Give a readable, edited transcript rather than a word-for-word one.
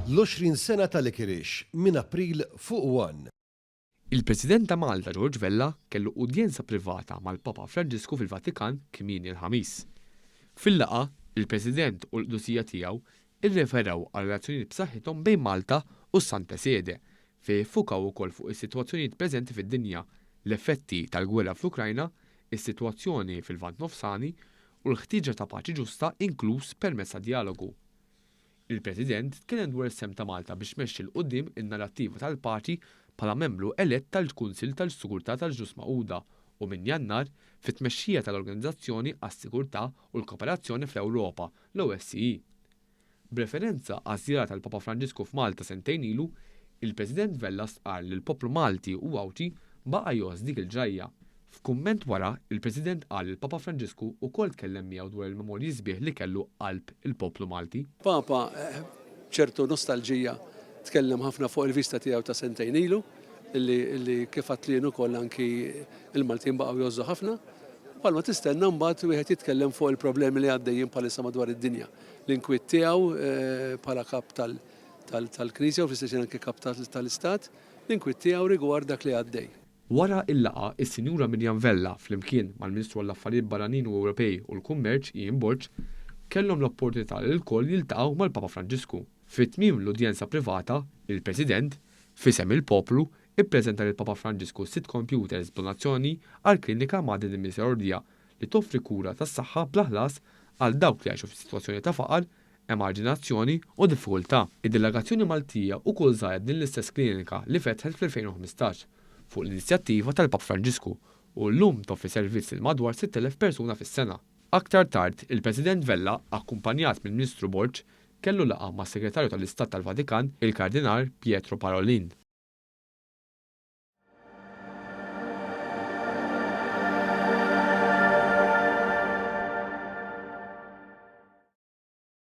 l-20 sena tal-Ikirix minn April fuq 1. Il-President ta' Malta George Vella kellu udjenza privata mal-Papa Franġisku fil-Vatikan kmieni l-ħamis. Fil-laqa, il-President u l-qdusija tiegħu irreferaw għal relazzjonijiet b'saħħithom bejn Malta u s-Santa Sede fejn iffukaw ukoll fuq is-sitwazzjonijiet preżenti fid-dinja, l-effetti tal-gwerra fl-Ukrajna, is-sitwazzjoni fil-Lvant Nofsani u l-ħtieġa ta' paċi ġusta inkluż permezz ta' dialogu. Il-President tkellem dwar is-sem ta' Malta biex tmexxi l quddiem in-narrattiva tal-paċi bħala membru elett tal-Kunsill tal-Sigurtà tal-Ġnus Magħquda u minn Jannar fit-tmexxija tal-Organizzazzjoni għas-Sigurtà u l-Kooperazzjoni fl-Ewropa, l-OSCE. B'referenza għaż-żjara tal-Papa Franġisku f'Malta sentejn ilu, il-President Vella stqarr li l-poplu Malti u Awċi baqa' jgħoż dik il-ġajja. F'kumment wara, il-President qal li l-Papa Franġisku wkoll tkellem miegħu dwar il-memorji sbieħ li kellu qalb il-poplu Malti. Papa ċertu nostalġija tkellem ħafna fuq il-vista tiegħu ta' sentejn ilu, illi kif għatlien ukoll anki il-Maltin baqgħu jgħozzu ħafna. Palma tistenna mbagħad wieħed jitkellem fuq il-problemi li għaddejjin bħalissa madwar id-dinja. L-inkwiet tiegħu bħala kap tal-Knisja u fl-istess anke kap tal-Istat, l-inkwiet tiegħu rigward dak li għaddej. Wara il-laqa, is-Sinjura Mirjam Vella flimkien mal-Ministru għall-Affarijiet Barranin u Ewropej u l-Kummerċ Ian Borg kellhom l-opportunità li l-koll jiltaqgħu mal-Papa Franġisku. Fit-tmiem l-udjenza privata, il-President, fisem il-poplu, ippreżenta lill-Papa Franġisku 6 computers b'donazzjoni għall klinika Madre Misericordia li toffri kura tas-saħħa bla ħlas għal dawk li jgħixu f'sitwazzjoni ta' faqar, emarġinazzjoni u diffikultà. Id-delegazzjoni Maltija wkoll żaret din l-istess klinika li fetħet fl-2015 fuq l-inizjattiva tal-Papa Franġisku u llum toffri servizz il madwar 6,000 persuna fis-sena. Aktar tard, il-President Vella, akkumpanjat mill-Ministru Borg, kellu laqa mas-Segretarju tal-Istat tal-Vatikan, il-Kardinal Pietro Parolin.